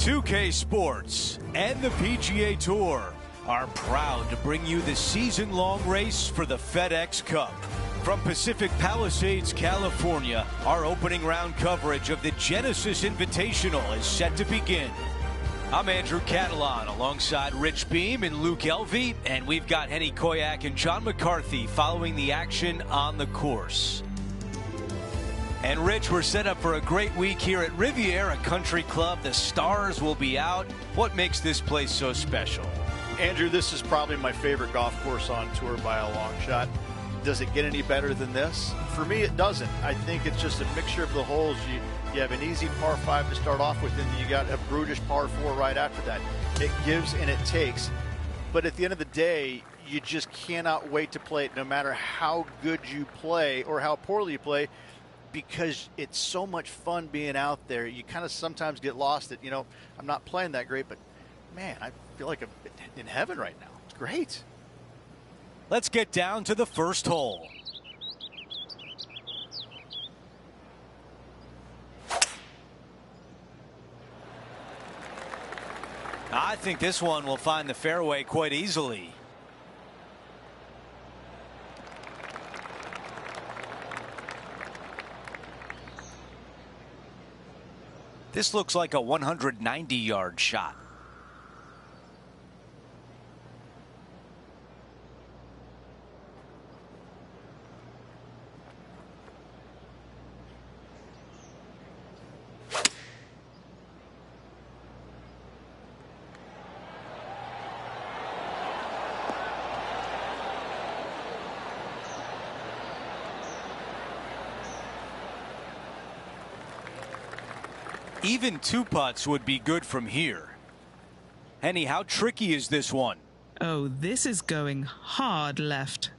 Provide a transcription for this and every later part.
2K Sports and the PGA Tour are proud to bring you the season-long race for the FedEx Cup. From Pacific Palisades, California, our opening round coverage of the Genesis Invitational is set to begin. I'm Andrew Catalan alongside Rich Beam and Luke Elvey, and we've got Henny Koyak and John McCarthy following the action on the course. And Rich, we're set up for a great week here at Riviera Country Club. The stars will be out. What makes this place so special? Andrew, this is probably my favorite golf course on tour by a long shot. Does it get any better than this? For me, it doesn't. I think it's just a mixture of the holes. You have an easy par 5 to start off with, and you got a brutish par 4 right after that. It gives and it takes. But at the end of the day, you just cannot wait to play it, no matter how good you play or how poorly you play, because it's so much fun being out there. You kind of sometimes get lost that, I'm not playing that great, but man, I feel like I'm in heaven right now. It's great. Let's get down to the first hole. I think this one will find the fairway quite easily. This looks like a 190-yard shot. Even two putts would be good from here. Henny, how tricky is this one? Oh, this is going hard left.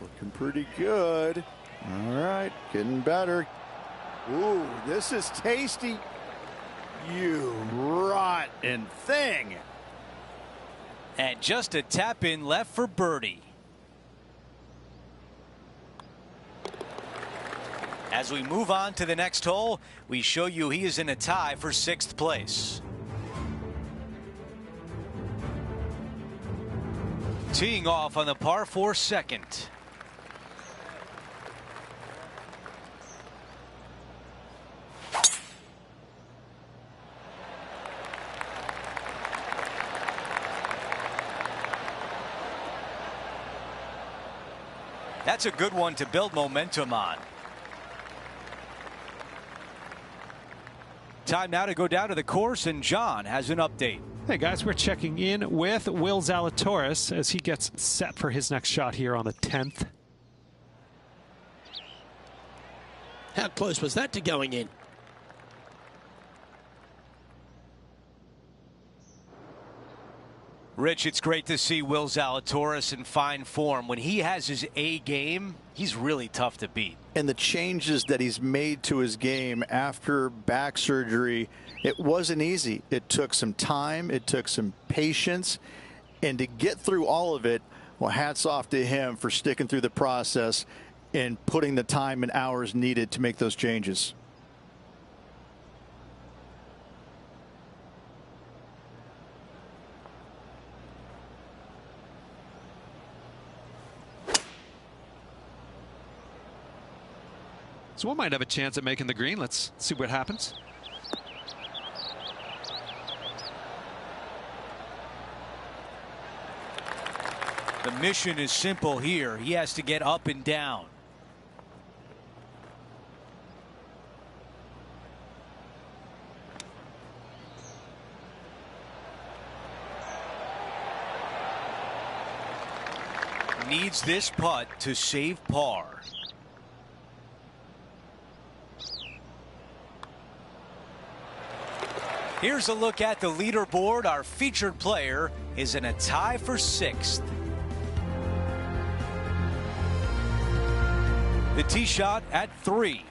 Looking pretty good. All right, getting better. Ooh, this is tasty. You rotten thing. And just a tap in left for birdie. As we move on to the next hole, we show you he is in a tie for 6th place. Teeing off on the par 4 second. That's a good one to build momentum on. Time now to go down to the course, and John has an update. Hey guys, we're checking in with Will Zalatoris as he gets set for his next shot here on the 10th. How close was that to going in? Rich, it's great to see Will Zalatoris in fine form. When he has his A game, he's really tough to beat. And the changes that he's made to his game after back surgery, it wasn't easy. It took some time. It took some patience. And to get through all of it, well, hats off to him for sticking through the process and putting the time and hours needed to make those changes. So one might have a chance at making the green. Let's see what happens. The mission is simple here. He has to get up and down. Needs this putt to save par. Here's a look at the leaderboard. Our featured player is in a tie for 6th. The tee shot at 3.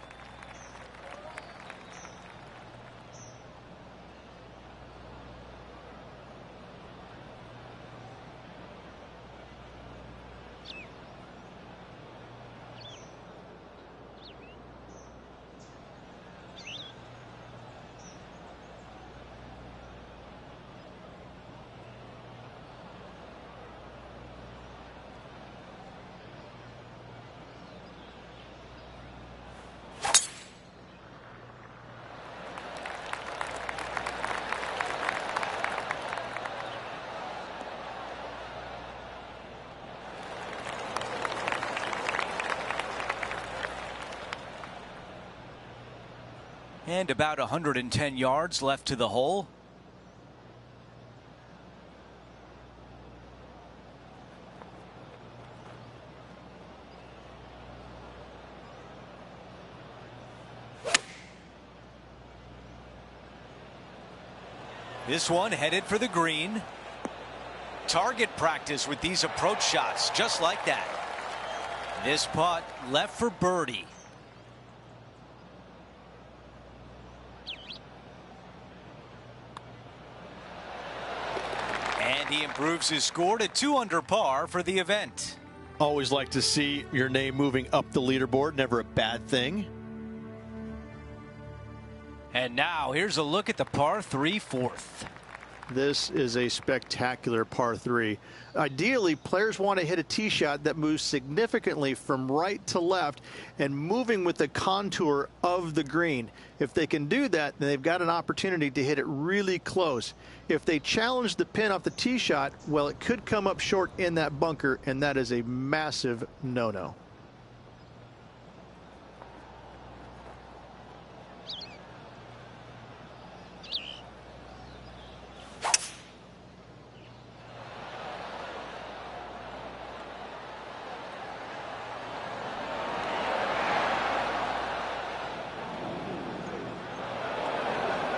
And about 110 yards left to the hole. This one headed for the green. Target practice with these approach shots, just like that. This putt left for birdie. He improves his score to 2 under par for the event. Always like to see your name moving up the leaderboard. Never a bad thing. And now here's a look at the par 3 fourth. This is a spectacular par 3. Ideally, players want to hit a tee shot that moves significantly from right to left and moving with the contour of the green. If they can do that, then they've got an opportunity to hit it really close. If they challenge the pin off the tee shot, well, it could come up short in that bunker, and that is a massive no-no.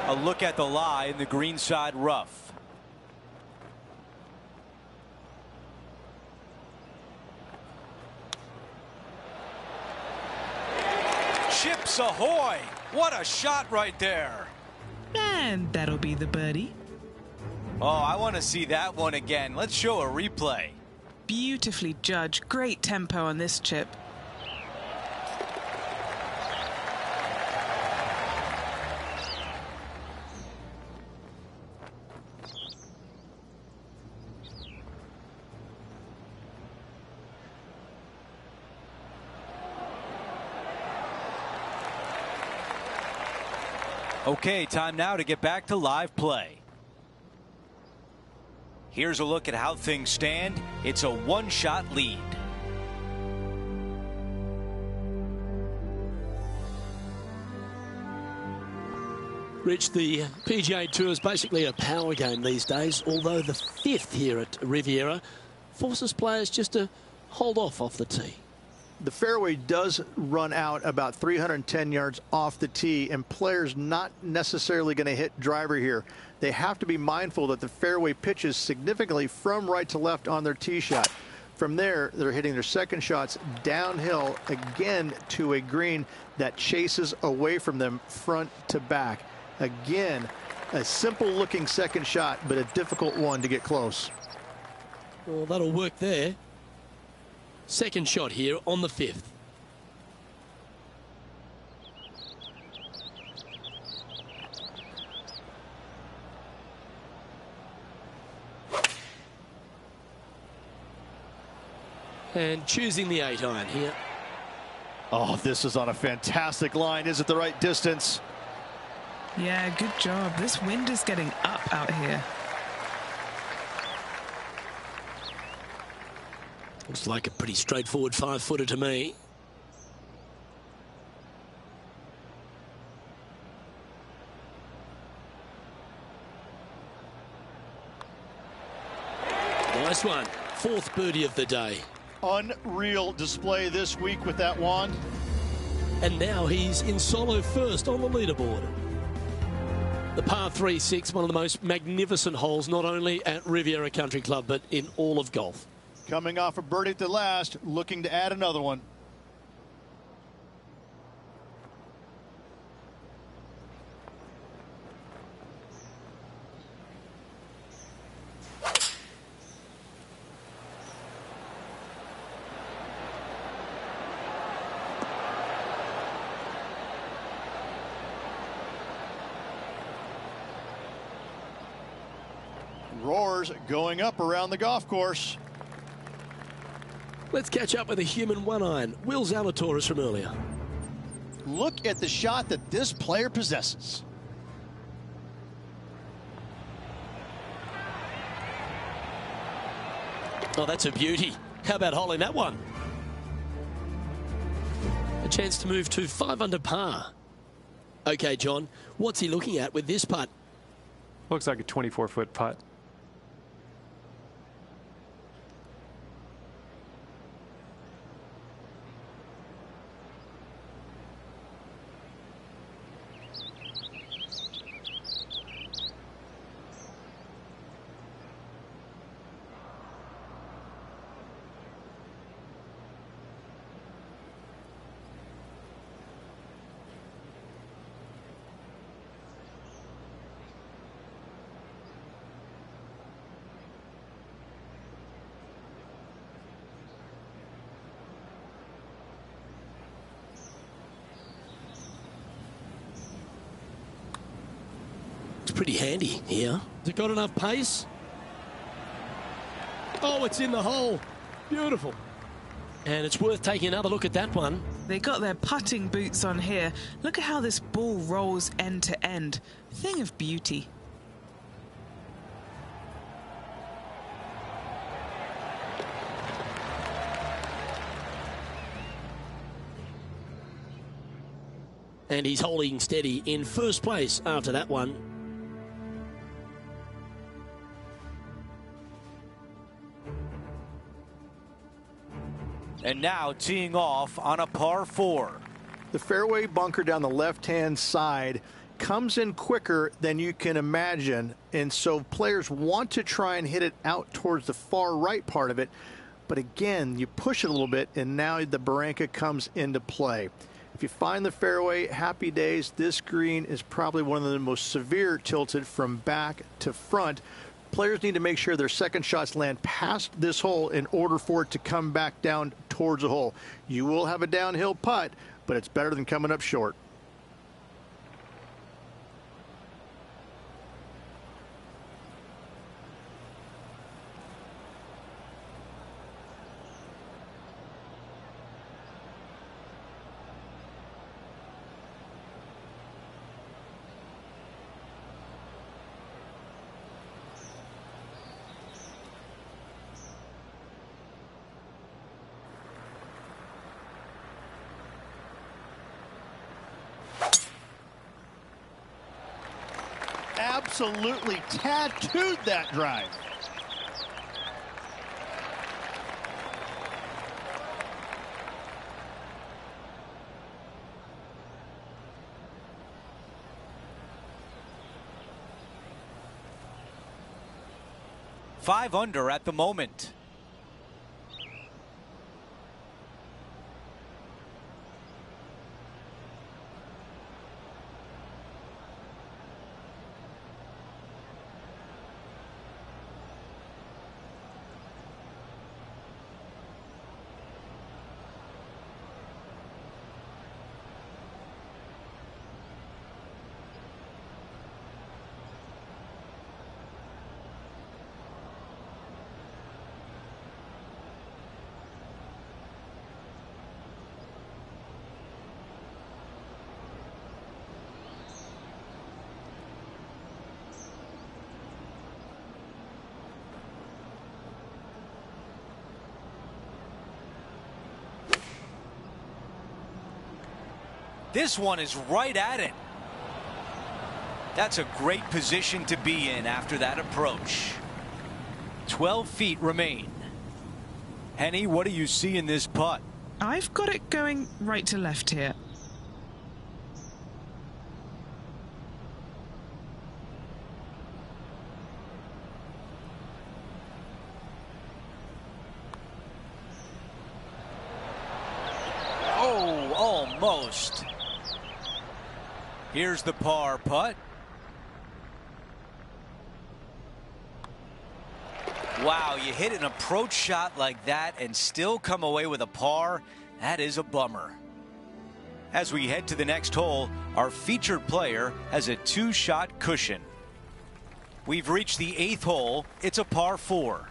A look at the lie in the greenside rough. Chips ahoy! What a shot right there. And that'll be the birdie. Oh, I want to see that one again. Let's show a replay. Beautifully judged. Great tempo on this chip. Okay, time now to get back to live play. Here's a look at how things stand. It's a one-shot lead. Rich, the PGA Tour is basically a power game these days, although the 5th here at Riviera forces players just to hold off the tee. The fairway does run out about 310 yards off the tee, and players not necessarily going to hit driver here. They have to be mindful that the fairway pitches significantly from right to left on their tee shot. From there, they're hitting their second shots downhill again to a green that chases away from them front to back. Again, a simple looking second shot, but a difficult one to get close. Well, that'll work there. Second shot here on the 5th. And choosing the 8-iron here. Oh, this is on a fantastic line. Is it the right distance? Yeah, good job. This wind is getting up out here. Looks like a pretty straightforward 5-footer to me. Nice one. 4th birdie of the day. Unreal display this week with that wand. And now he's in solo first on the leaderboard. The par 3-6, one of the most magnificent holes, not only at Riviera Country Club, but in all of golf. Coming off a birdie at the last, looking to add another one. Roars going up around the golf course. Let's catch up with a human one-iron, Will Zalatoris from earlier. Look at the shot that this player possesses. Oh, that's a beauty. How about holding that one? A chance to move to 5 under par. Okay, John, what's he looking at with this putt? Looks like a 24-foot putt. Pretty handy here. Has it got enough pace? Oh, it's in the hole. Beautiful. And it's worth taking another look at that one. They got their putting boots on here. Look at how this ball rolls end to end. Thing of beauty. And he's holding steady in first place after that one. And now teeing off on a par 4. The fairway bunker down the left-hand side comes in quicker than you can imagine, and so players want to try and hit it out towards the far right part of it. But again, you push it a little bit, and now the Barranca comes into play. If you find the fairway, happy days. This green is probably one of the most severe tilted from back to front. Players need to make sure their second shots land past this hole in order for it to come back down towards the hole. You will have a downhill putt, but it's better than coming up short. Absolutely tattooed that drive. Five under at the moment. This one is right at it. That's a great position to be in after that approach. 12 feet remain. Henny, what do you see in this putt? I've got it going right to left here. Oh, almost. Here's the par putt. Wow, you hit an approach shot like that and still come away with a par. That is a bummer. As we head to the next hole, our featured player has a 2-shot cushion. We've reached the 8th hole. It's a par 4.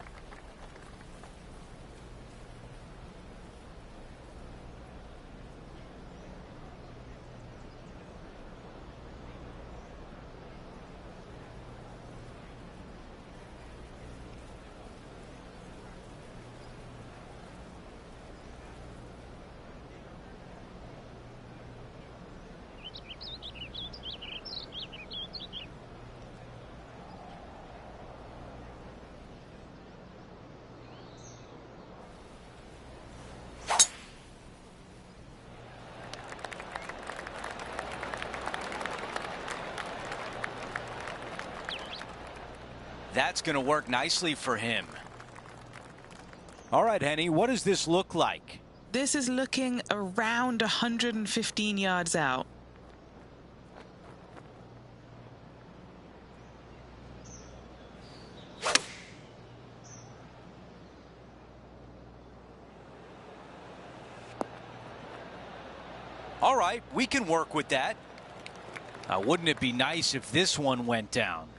That's going to work nicely for him. All right, Henny, what does this look like? This is looking around 115 yards out. All right, we can work with that. Wouldn't it be nice if this one went down?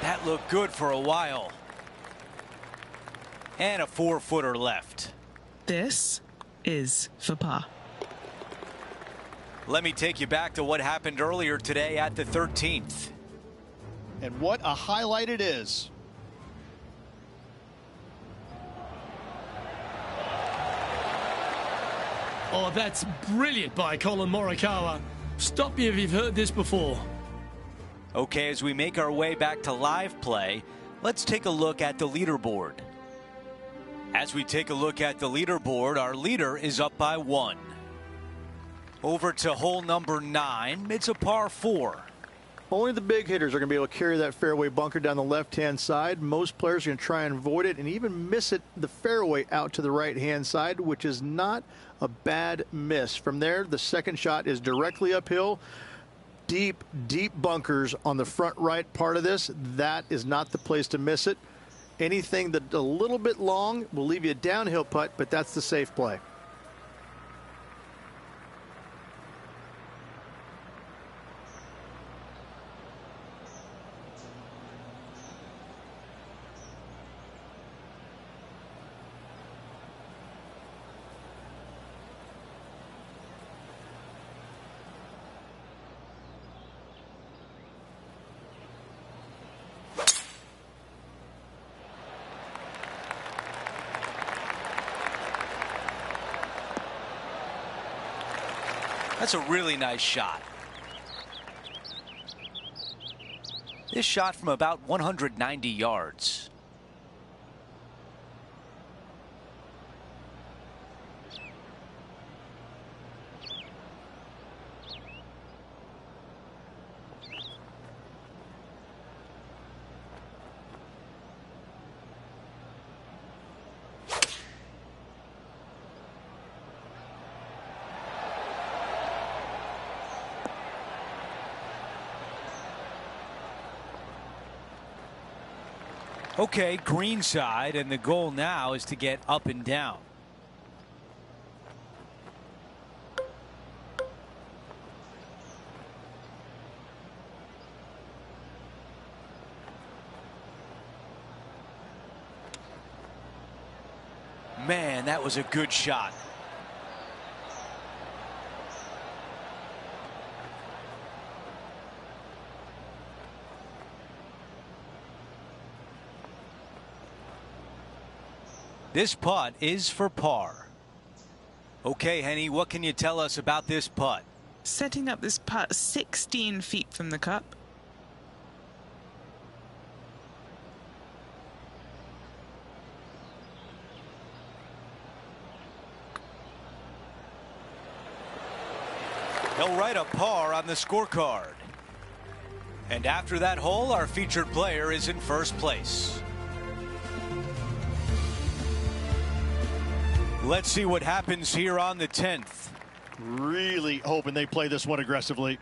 That looked good for a while. And a 4-footer left. This is for par. Let me take you back to what happened earlier today at the 13th. And what a highlight it is. Oh, that's brilliant by Colin Morikawa. Stop you if you've heard this before. Okay, as we make our way back to live play, let's take a look at the leaderboard. As we take a look at the leaderboard, our leader is up by 1. Over to hole number 9. It's a par 4. Only the big hitters are going to be able to carry that fairway bunker down the left-hand side. Most players are going to try and avoid it and even miss it the fairway out to the right-hand side, which is not a bad miss. From there, the second shot is directly uphill. Deep, deep bunkers on the front right part of this. That is not the place to miss it. Anything that's a little bit long will leave you a downhill putt, but that's the safe play. That's a really nice shot. This shot from about 190 yards. Okay, green side, and the goal now is to get up and down. Man, that was a good shot. This putt is for par. Okay, Henny, what can you tell us about this putt? Setting up this putt 16 feet from the cup. He'll write a par on the scorecard. And after that hole, our featured player is in first place. Let's see what happens here on the 10th. Really hoping they play this one aggressively.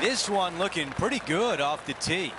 This one looking pretty good off the tee.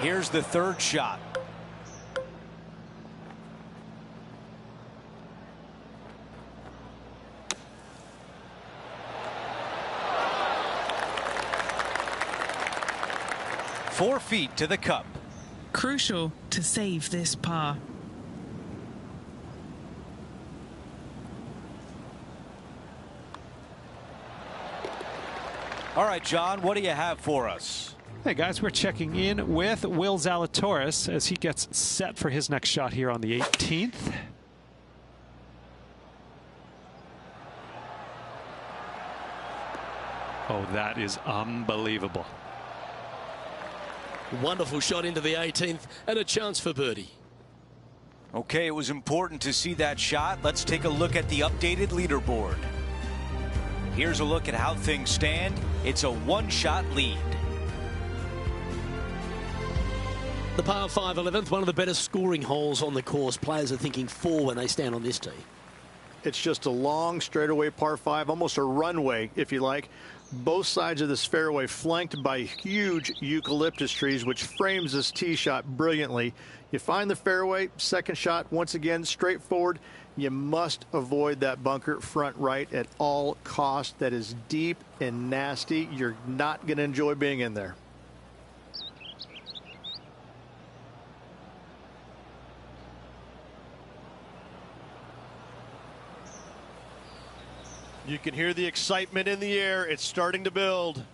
Here's the third shot. Four feet to the cup. Crucial to save this par. All right, John, what do you have for us? Hey guys, we're checking in with Will Zalatoris as he gets set for his next shot here on the 18th. Oh, that is unbelievable. Wonderful shot into the 18th and a chance for birdie. Okay, it was important to see that shot. Let's take a look at the updated leaderboard. Here's a look at how things stand. It's a one-shot lead. The par 5 11th, one of the better scoring holes on the course. Players are thinking 4 when they stand on this tee. It's just a long straightaway par 5, almost a runway, if you like. Both sides of this fairway flanked by huge eucalyptus trees, which frames this tee shot brilliantly. You find the fairway, second shot, once again, straightforward. You must avoid that bunker front right at all costs. That is deep and nasty. You're not going to enjoy being in there. You can hear the excitement in the air. It's starting to build.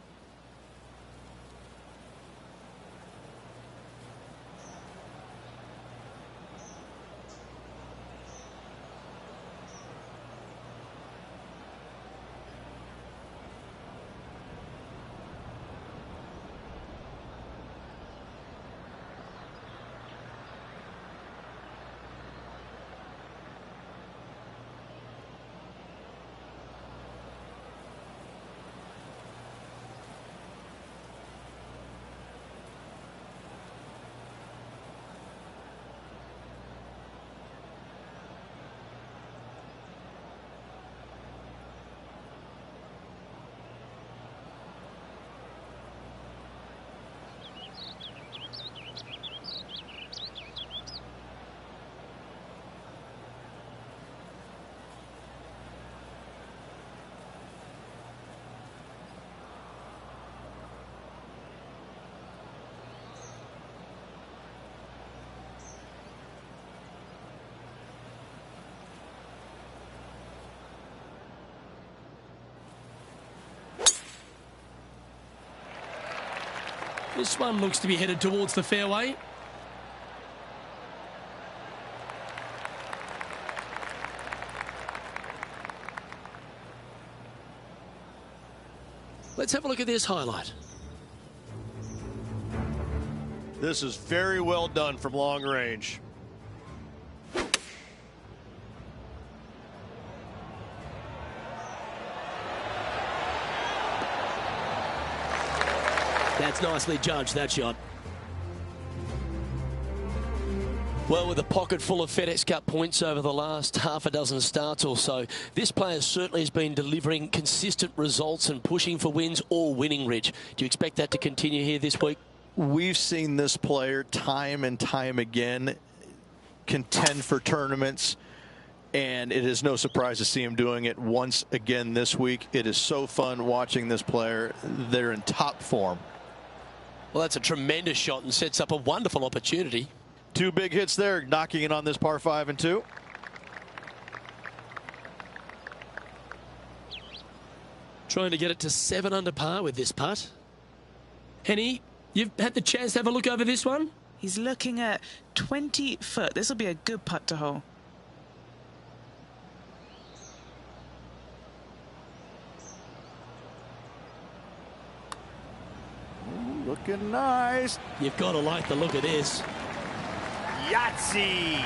This one looks to be headed towards the fairway. Let's have a look at this highlight. This is very well done from long range. That's nicely judged, that shot. Well, with a pocket full of FedEx Cup points over the last half a dozen starts or so, this player certainly has been delivering consistent results and pushing for wins or winning, Rich. Do you expect that to continue here this week? We've seen this player time and time again contend for tournaments, and it is no surprise to see him doing it once again this week. It is so fun watching this player. They're in top form. Well, that's a tremendous shot and sets up a wonderful opportunity. Two big hits there, knocking it on this par 5 and 2. Trying to get it to 7 under par with this putt. Henny, you've had the chance to have a look over this one? He's looking at 20 foot. This will be a good putt to hole. Looking nice. You've got to like the look of this. Yahtzee!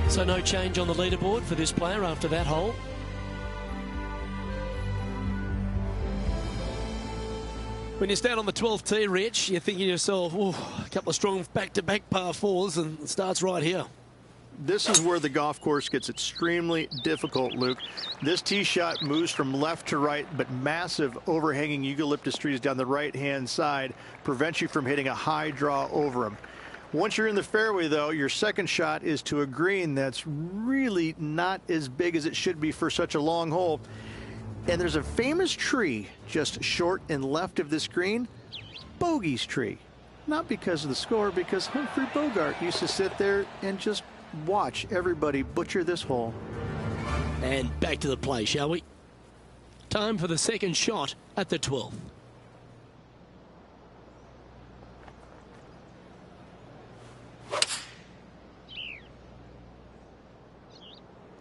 So no change on the leaderboard for this player after that hole. When you stand on the 12th tee, Rich, you're thinking to yourself, oh, a couple of strong back-to-back par 4s, and it starts right here. This is where the golf course gets extremely difficult, Luke. This tee shot moves from left to right, but massive overhanging eucalyptus trees down the right-hand side prevent you from hitting a high draw over them. Once you're in the fairway, though, your second shot is to a green that's really not as big as it should be for such a long hole. And there's a famous tree just short and left of this green, Bogey's tree. Not because of the score, because Humphrey Bogart used to sit there and just watch everybody butcher this hole. And back to the play, shall we? Time for the second shot at the 12th.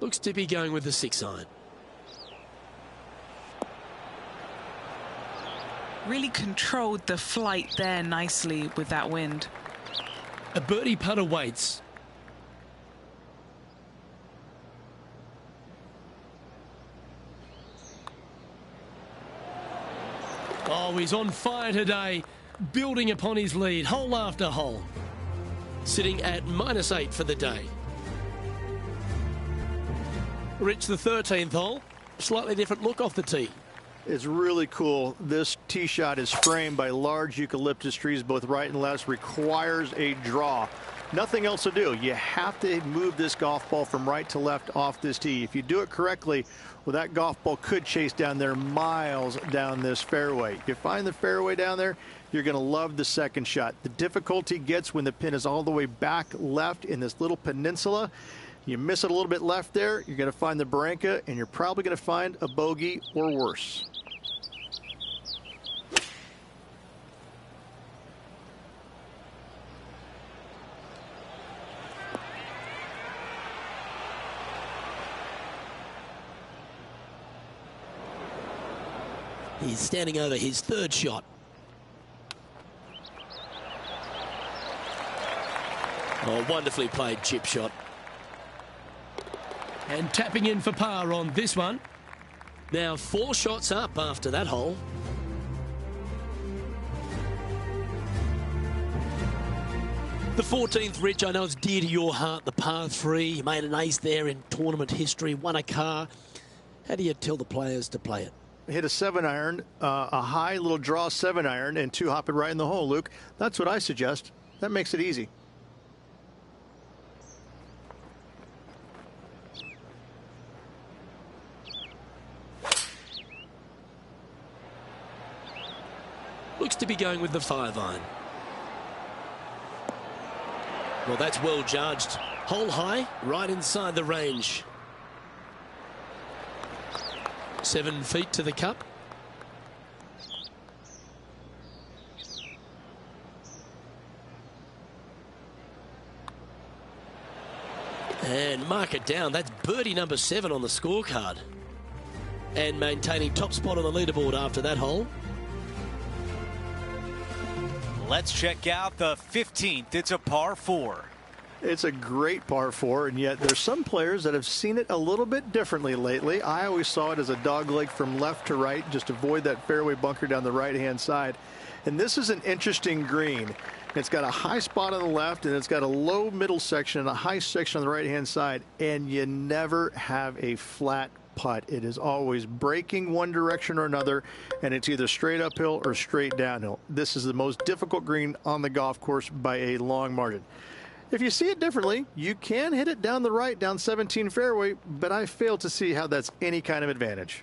Looks to be going with the 6-iron. Really controlled the flight there nicely with that wind. A birdie putt awaits. Oh, he's on fire today, building upon his lead, hole after hole. Sitting at -8 for the day. Rich, the 13th hole, slightly different look off the tee. It's really cool. This tee shot is framed by large eucalyptus trees, both right and left, requires a draw. Nothing else to do. You have to move this golf ball from right to left off this tee. If you do it correctly, well, that golf ball could chase down there miles down this fairway. You find the fairway down there, you're going to love the second shot. The difficulty gets when the pin is all the way back left in this little peninsula. You miss it a little bit left there, you're going to find the barranca, and you're probably going to find a bogey or worse. He's standing over his third shot. Oh, wonderfully played chip shot. And tapping in for par on this one. Now 4 shots up after that hole. The 14th, Rich, I know it's dear to your heart, the par 3. You made an ace there in tournament history, won a car. How do you tell the players to play it? Hit a 7-iron, a high little draw 7-iron, and 2 hop it right in the hole, Luke. That's what I suggest. That makes it easy. Looks to be going with the 5-iron. Well, that's well judged. Hole high, right inside the range. 7 feet to the cup. And mark it down. That's birdie number 7 on the scorecard. And maintaining top spot on the leaderboard after that hole. Let's check out the 15th. It's a par 4. It's a great par 4, and yet there's some players that have seen it a little bit differently lately. I always saw it as a dogleg from left to right, just avoid that fairway bunker down the right-hand side. And this is an interesting green. It's got a high spot on the left, and it's got a low middle section and a high section on the right-hand side, and you never have a flat putt. It is always breaking one direction or another, and it's either straight uphill or straight downhill. This is the most difficult green on the golf course by a long margin. If you see it differently, you can hit it down the right, down 17 fairway, but I fail to see how that's any kind of advantage.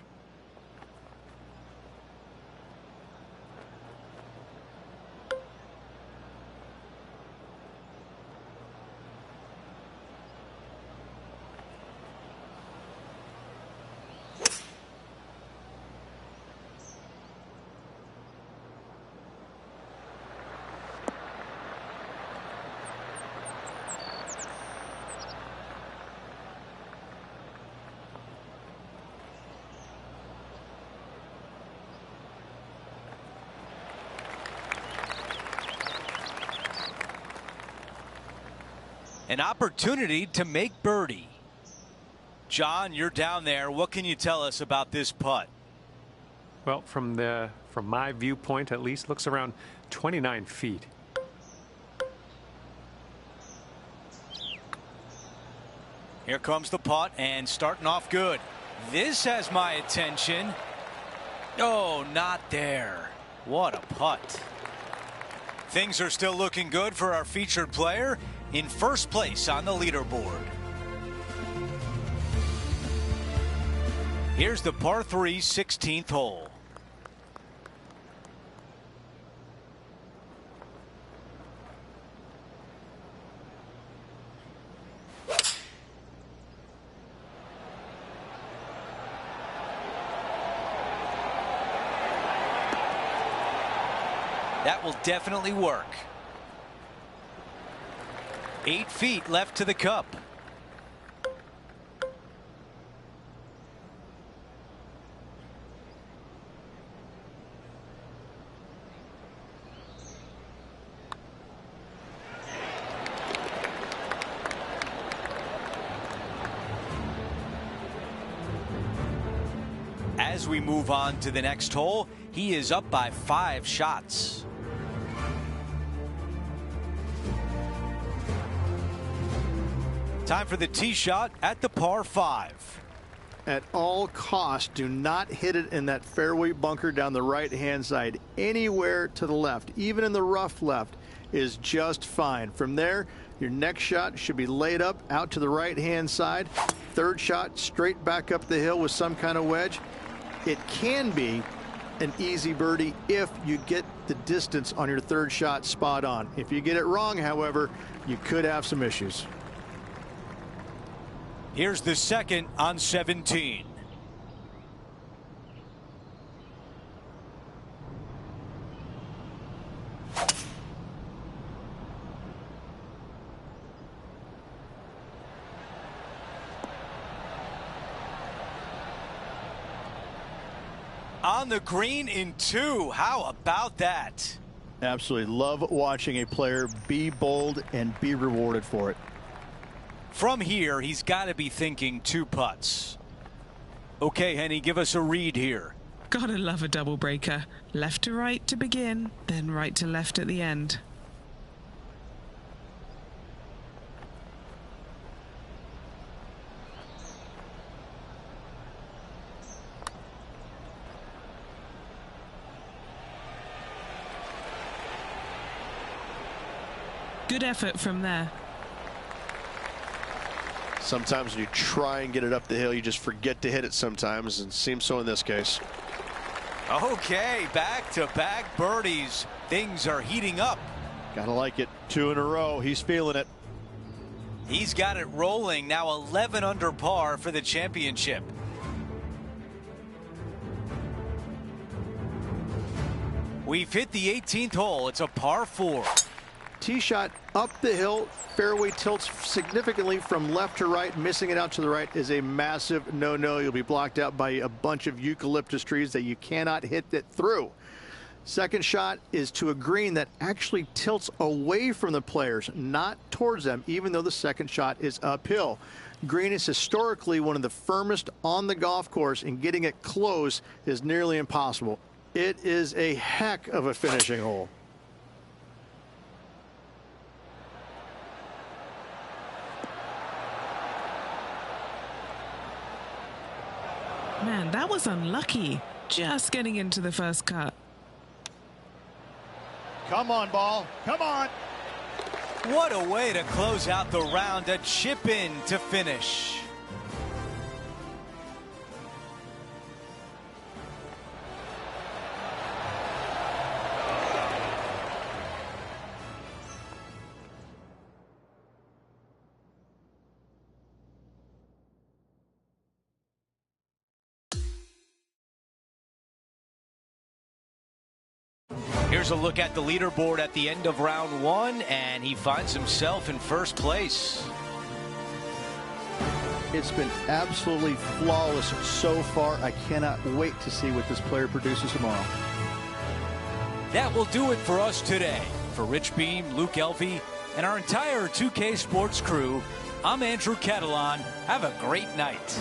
An opportunity to make birdie. John, you're down there. What can you tell us about this putt? Well, from my viewpoint at least, looks around 29 feet. Here comes the putt, and starting off good. This has my attention. Oh, not there. What a putt. Things are still looking good for our featured player in first place on the leaderboard. Here's the par 3 16th hole. That will definitely work. 8 feet left to the cup. As we move on to the next hole, he is up by 5 shots. Time for the tee shot at the par 5. At all costs, do not hit it in that fairway bunker down the right-hand side. Anywhere to the left, even in the rough left, is just fine. From there, your next shot should be laid up out to the right-hand side. Third shot, straight back up the hill with some kind of wedge. It can be an easy birdie if you get the distance on your third shot spot on. If you get it wrong, however, you could have some issues. Here's the second on 17. On the green in 2. How about that? Absolutely love watching a player be bold and be rewarded for it. From here, he's got to be thinking 2 putts. Okay, Henny, give us a read here. Gotta love a double breaker. Left to right to begin, then right to left at the end. Good effort from there. Sometimes when you try and get it up the hill, you just forget to hit it sometimes, and it seems so in this case. Okay, back-to-back birdies. Things are heating up. Gotta like it. 2 in a row. He's feeling it. He's got it rolling. Now 11 under par for the championship. We've hit the 18th hole. It's a par 4. Tee shot up the hill, fairway tilts significantly from left to right. Missing it out to the right is a massive no-no. You'll be blocked out by a bunch of eucalyptus trees that you cannot hit it through. Second shot is to a green that actually tilts away from the players, not towards them, even though the second shot is uphill. Green is historically one of the firmest on the golf course, and getting it close is nearly impossible. It is a heck of a finishing hole. Man, that was unlucky. Just getting into the first cut. Come on, ball. Come on. What a way to close out the round. A chip in to finish. Here's a look at the leaderboard at the end of round 1, and he finds himself in first place. It's been absolutely flawless so far. I cannot wait to see what this player produces tomorrow. That will do it for us today. For Rich Beam, Luke Elvey, and our entire 2K Sports crew, I'm Andrew Catalan. Have a great night.